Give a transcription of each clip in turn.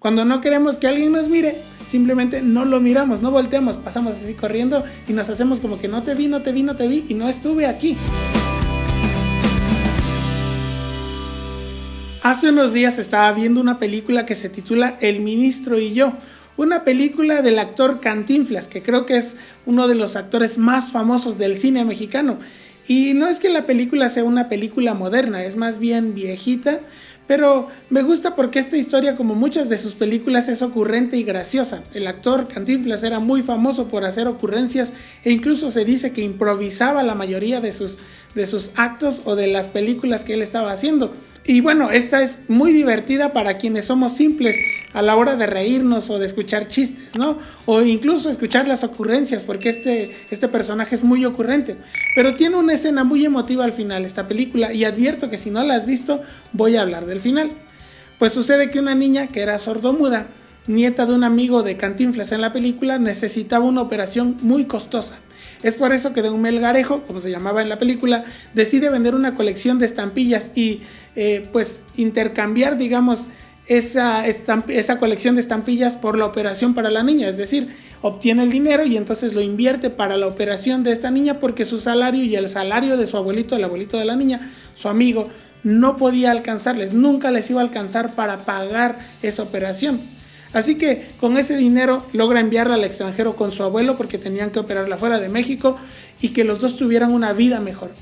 Cuando no queremos que alguien nos mire, simplemente no lo miramos, no volteamos, pasamos así corriendo y nos hacemos como que no te vi y no estuve aquí. Hace unos días estaba viendo una película que se titula El Ministro y yo, una película del actor Cantinflas, que creo que es uno de los actores más famosos del cine mexicano. Y no es que la película sea una película moderna, es más bien viejita, pero me gusta porque esta historia, como muchas de sus películas, es ocurrente y graciosa. El actor Cantinflas era muy famoso por hacer ocurrencias e incluso se dice que improvisaba la mayoría de sus actos o de las películas que él estaba haciendo. Y bueno, esta es muy divertida para quienes somos simples a la hora de reírnos o de escuchar chistes, ¿no? O incluso escuchar las ocurrencias, porque este personaje es muy ocurrente. Pero tiene una escena muy emotiva al final esta película, y advierto que si no la has visto, voy a hablar del final. Pues sucede que una niña que era sordomuda, nieta de un amigo de Cantinflas en la película, necesitaba una operación muy costosa. Es por eso que Don Melgarejo, como se llamaba en la película, decide vender una colección de estampillas y pues intercambiar, digamos, esa colección de estampillas por la operación para la niña. Es decir, obtiene el dinero y entonces lo invierte para la operación de esta niña, porque su salario y el salario de su abuelito, el abuelito de la niña, su amigo, no podía alcanzarles, nunca les iba a alcanzar para pagar esa operación. Así que con ese dinero logra enviarla al extranjero con su abuelo, porque tenían que operarla fuera de México y que los dos tuvieran una vida mejor.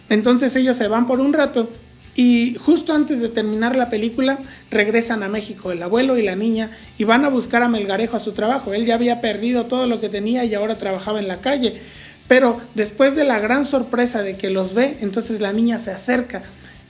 Entonces ellos se van por un rato y justo antes de terminar la película regresan a México, el abuelo y la niña, y van a buscar a Melgarejo a su trabajo. Él ya había perdido todo lo que tenía y ahora trabajaba en la calle. Pero después de la gran sorpresa de que los ve, entonces la niña se acerca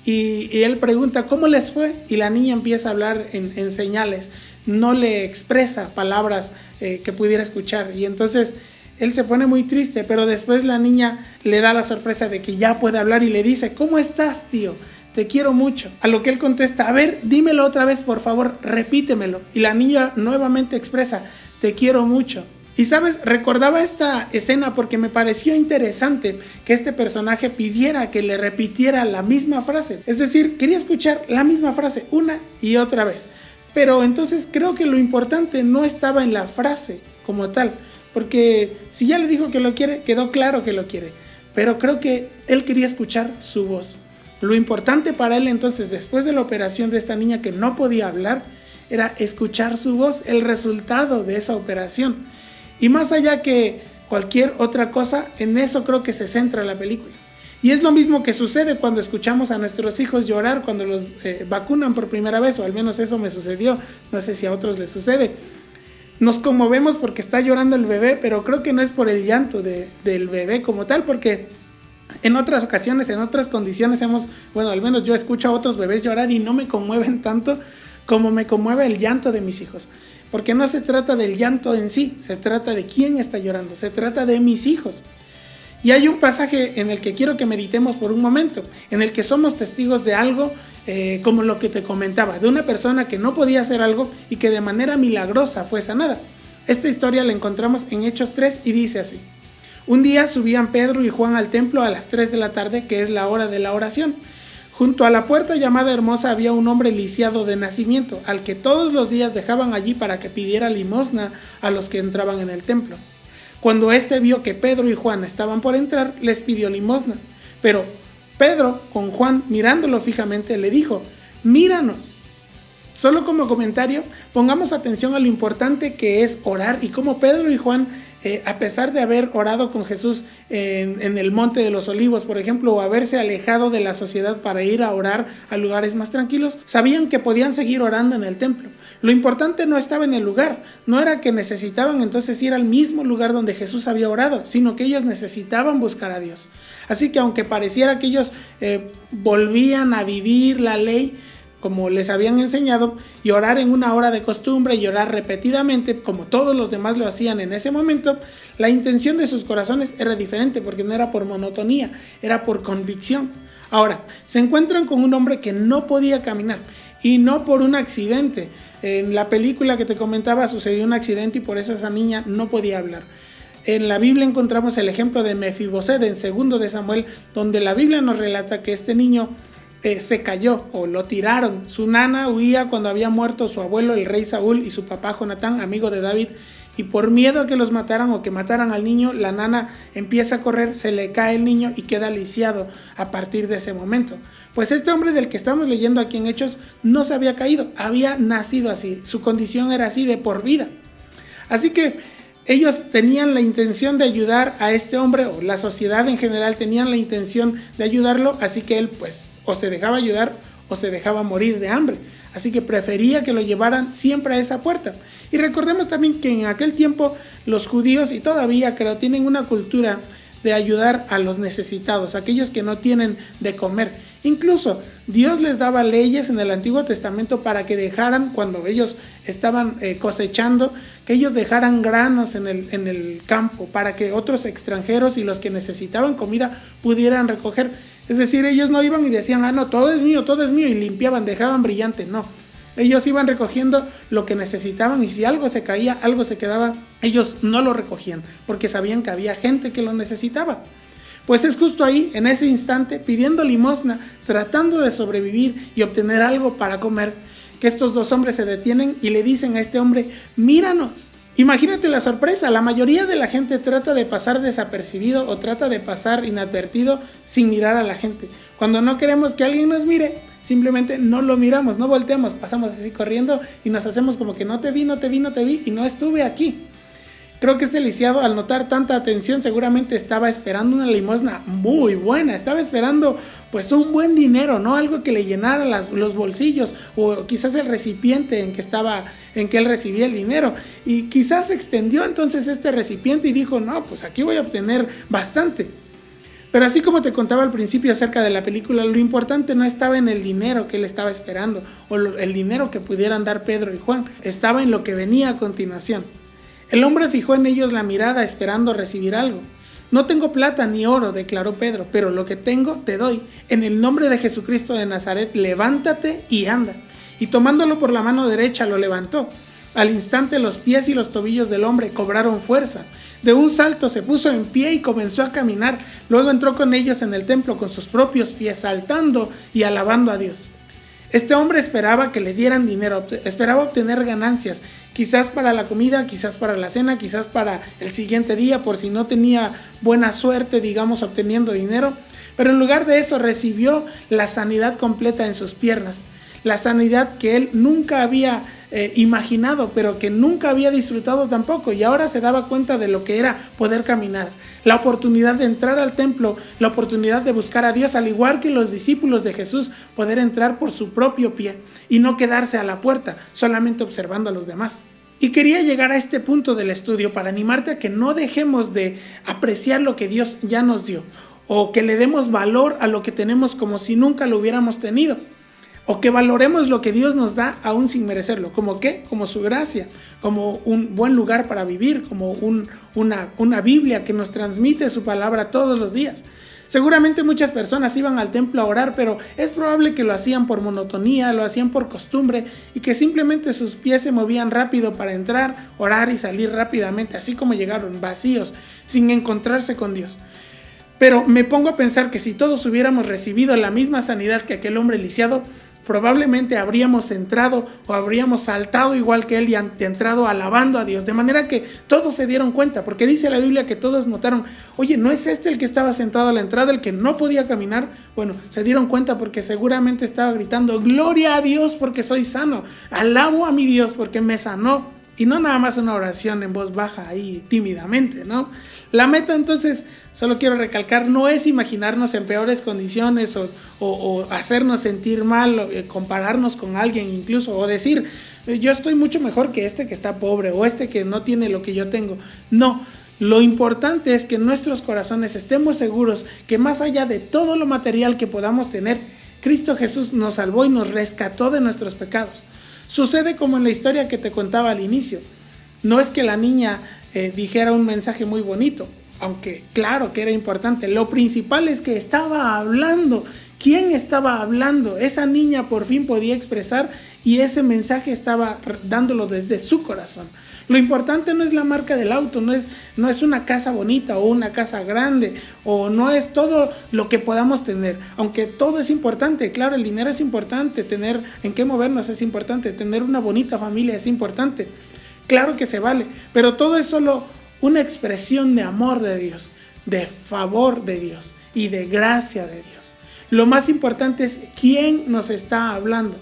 y él pregunta ¿cómo les fue? Y la niña empieza a hablar en señales, no le expresa palabras que pudiera escuchar, y entonces él se pone muy triste, pero después la niña le da la sorpresa de que ya puede hablar y le dice ¿cómo estás, tío? Te quiero mucho. A lo que él contesta, a ver, dímelo otra vez, por favor, repítemelo. Y la niña nuevamente expresa, te quiero mucho. Y sabes, recordaba esta escena porque me pareció interesante que este personaje pidiera que le repitiera la misma frase. Es decir, quería escuchar la misma frase una y otra vez. Pero entonces creo que lo importante no estaba en la frase como tal, porque si ya le dijo que lo quiere, quedó claro que lo quiere. Pero creo que él quería escuchar su voz. Lo importante para él entonces, después de la operación de esta niña que no podía hablar, era escuchar su voz, el resultado de esa operación. Y más allá que cualquier otra cosa, en eso creo que se centra la película. Y es lo mismo que sucede cuando escuchamos a nuestros hijos llorar cuando los vacunan por primera vez, o al menos eso me sucedió, no sé si a otros les sucede. Nos conmovemos porque está llorando el bebé, pero creo que no es por el llanto del bebé como tal, porque en otras ocasiones, en otras condiciones al menos yo escucho a otros bebés llorar y no me conmueven tanto como me conmueve el llanto de mis hijos. Porque no se trata del llanto en sí, se trata de quién está llorando, se trata de mis hijos. Y hay un pasaje en el que quiero que meditemos por un momento, en el que somos testigos de algo como lo que te comentaba, de una persona que no podía hacer algo y que de manera milagrosa fue sanada. Esta historia la encontramos en Hechos 3 y dice así: un día subían Pedro y Juan al templo a las 3 de la tarde, que es la hora de la oración. Junto a la puerta llamada Hermosa había un hombre lisiado de nacimiento, al que todos los días dejaban allí para que pidiera limosna a los que entraban en el templo. Cuando éste vio que Pedro y Juan estaban por entrar, les pidió limosna. Pero Pedro, con Juan mirándolo fijamente, le dijo: míranos. Solo como comentario, pongamos atención a lo importante que es orar y cómo Pedro y Juan, a pesar de haber orado con Jesús en el Monte de los Olivos, por ejemplo, o haberse alejado de la sociedad para ir a orar a lugares más tranquilos, sabían que podían seguir orando en el templo. Lo importante no estaba en el lugar, no era que necesitaban entonces ir al mismo lugar donde Jesús había orado, sino que ellos necesitaban buscar a Dios. Así que aunque pareciera que ellos volvían a vivir la ley como les habían enseñado, y orar en una hora de costumbre y orar repetidamente como todos los demás lo hacían en ese momento, la intención de sus corazones era diferente, porque no era por monotonía, era por convicción. Ahora, se encuentran con un hombre que no podía caminar, y no por un accidente. En la película que te comentaba sucedió un accidente y por eso esa niña no podía hablar. En la Biblia encontramos el ejemplo de Mefiboset en 2 de Samuel, donde la Biblia nos relata que este niño se cayó o lo tiraron. Su nana huía cuando había muerto su abuelo, el rey Saúl, y su papá Jonatán, amigo de David. Y por miedo a que los mataran o que mataran al niño, la nana empieza a correr, se le cae el niño y queda lisiado a partir de ese momento. Pues este hombre del que estamos leyendo aquí en Hechos no se había caído, había nacido así, su condición era así de por vida. Así que ellos tenían la intención de ayudar a este hombre, o la sociedad en general tenían la intención de ayudarlo, así que él pues o se dejaba ayudar o se dejaba morir de hambre. Así que prefería que lo llevaran siempre a esa puerta. Y recordemos también que en aquel tiempo los judíos, y todavía creo, tienen una cultura de ayudar a los necesitados, aquellos que no tienen de comer. Incluso Dios les daba leyes en el Antiguo Testamento para que dejaran, cuando ellos estaban cosechando, que ellos dejaran granos en el campo, para que otros extranjeros y los que necesitaban comida pudieran recoger. Es decir, ellos no iban y decían, no, todo es mío, y limpiaban, dejaban brillante, no. Ellos iban recogiendo lo que necesitaban, y si algo se caía, algo se quedaba, ellos no lo recogían, porque sabían que había gente que lo necesitaba. Pues es justo ahí, en ese instante, pidiendo limosna, tratando de sobrevivir y obtener algo para comer, que estos dos hombres se detienen y le dicen a este hombre, míranos. Imagínate la sorpresa, la mayoría de la gente trata de pasar desapercibido o trata de pasar inadvertido sin mirar a la gente. Cuando no queremos que alguien nos mire, simplemente no lo miramos, no volteamos, pasamos así corriendo y nos hacemos como que no te vi y no estuve aquí. Creo que este lisiado, al notar tanta atención, seguramente estaba esperando una limosna muy buena, estaba esperando pues un buen dinero, ¿no? Algo que le llenara los bolsillos, o quizás el recipiente en que él recibía el dinero, y quizás extendió entonces este recipiente y dijo, no, pues aquí voy a obtener bastante. Pero así como te contaba al principio acerca de la película, lo importante no estaba en el dinero que él estaba esperando, o el dinero que pudieran dar Pedro y Juan, estaba en lo que venía a continuación. El hombre fijó en ellos la mirada esperando recibir algo. No tengo plata ni oro, declaró Pedro, pero lo que tengo te doy. En el nombre de Jesucristo de Nazaret, levántate y anda. Y tomándolo por la mano derecha lo levantó. Al instante los pies y los tobillos del hombre cobraron fuerza. De un salto se puso en pie y comenzó a caminar. Luego entró con ellos en el templo con sus propios pies, saltando y alabando a Dios. Este hombre esperaba que le dieran dinero, esperaba obtener ganancias, quizás para la comida, quizás para la cena, quizás para el siguiente día, por si no tenía buena suerte, digamos, obteniendo dinero. Pero en lugar de eso recibió la sanidad completa en sus piernas, la sanidad que él nunca había imaginado, pero que nunca había disfrutado tampoco, y ahora se daba cuenta de lo que era poder caminar, la oportunidad de entrar al templo, la oportunidad de buscar a Dios, al igual que los discípulos de Jesús, poder entrar por su propio pie y no quedarse a la puerta solamente observando a los demás. Y quería llegar a este punto del estudio para animarte a que no dejemos de apreciar lo que Dios ya nos dio, o que le demos valor a lo que tenemos como si nunca lo hubiéramos tenido. O que valoremos lo que Dios nos da aún sin merecerlo. ¿Como qué? Como su gracia, como un buen lugar para vivir, como una Biblia que nos transmite su palabra todos los días. Seguramente muchas personas iban al templo a orar, pero es probable que lo hacían por monotonía, lo hacían por costumbre, y que simplemente sus pies se movían rápido para entrar, orar y salir rápidamente, así como llegaron, vacíos, sin encontrarse con Dios. Pero me pongo a pensar que si todos hubiéramos recibido la misma sanidad que aquel hombre lisiado, probablemente habríamos entrado o habríamos saltado igual que él y entrado alabando a Dios, de manera que todos se dieron cuenta, porque dice la Biblia que todos notaron, oye, ¿no es este el que estaba sentado a la entrada, el que no podía caminar? Bueno, se dieron cuenta porque seguramente estaba gritando, gloria a Dios porque soy sano, alabo a mi Dios porque me sanó. Y no nada más una oración en voz baja ahí tímidamente, ¿no? La meta, entonces, solo quiero recalcar, no es imaginarnos en peores condiciones o hacernos sentir mal, o compararnos con alguien incluso, o decir, yo estoy mucho mejor que este que está pobre o este que no tiene lo que yo tengo. No, lo importante es que en nuestros corazones estemos seguros que más allá de todo lo material que podamos tener, Cristo Jesús nos salvó y nos rescató de nuestros pecados. Sucede como en la historia que te contaba al inicio. No es que la niña dijera un mensaje muy bonito, aunque claro que era importante. Lo principal es que estaba hablando ¿Quién estaba hablando? Esa niña por fin podía expresar y ese mensaje estaba dándolo desde su corazón. Lo importante no es la marca del auto, no es una casa bonita o una casa grande, o no es todo lo que podamos tener, aunque todo es importante. Claro, el dinero es importante, tener en qué movernos es importante, tener una bonita familia es importante, claro que se vale, pero todo es solo una expresión de amor de Dios, de favor de Dios y de gracia de Dios. Lo más importante es quién nos está hablando,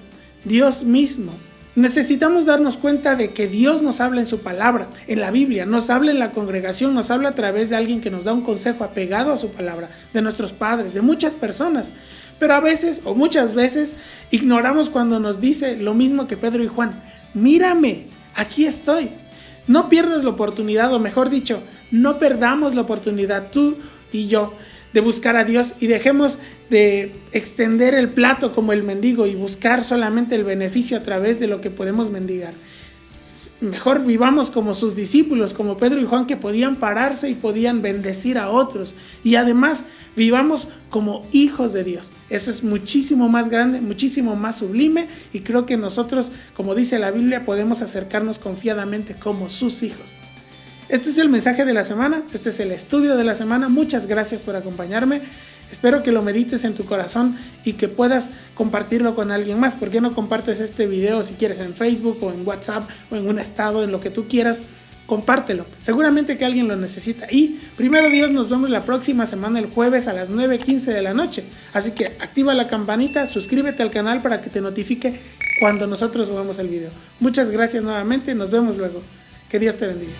Dios mismo. Necesitamos darnos cuenta de que Dios nos habla en su palabra, en la Biblia, nos habla en la congregación, nos habla a través de alguien que nos da un consejo apegado a su palabra, de nuestros padres, de muchas personas. Pero a veces o muchas veces ignoramos cuando nos dice lo mismo que Pedro y Juan: mírame, aquí estoy. No pierdas la oportunidad, o mejor dicho, no perdamos la oportunidad, tú y yo, de buscar a Dios y dejemos de extender el plato como el mendigo y buscar solamente el beneficio a través de lo que podemos mendigar. Mejor vivamos como sus discípulos, como Pedro y Juan, que podían pararse y podían bendecir a otros. Y además vivamos como hijos de Dios. Eso es muchísimo más grande, muchísimo más sublime, y creo que nosotros, como dice la Biblia, podemos acercarnos confiadamente como sus hijos. Este es el mensaje de la semana, este es el estudio de la semana. Muchas gracias por acompañarme. Espero que lo medites en tu corazón y que puedas compartirlo con alguien más. ¿Por qué no compartes este video si quieres en Facebook o en WhatsApp o en un estado, en lo que tú quieras? Compártelo. Seguramente que alguien lo necesita. Y primero Dios, nos vemos la próxima semana, el jueves a las 9:15 de la noche. Así que activa la campanita, suscríbete al canal para que te notifique cuando nosotros subamos el video. Muchas gracias nuevamente. Nos vemos luego. Que Dios te bendiga.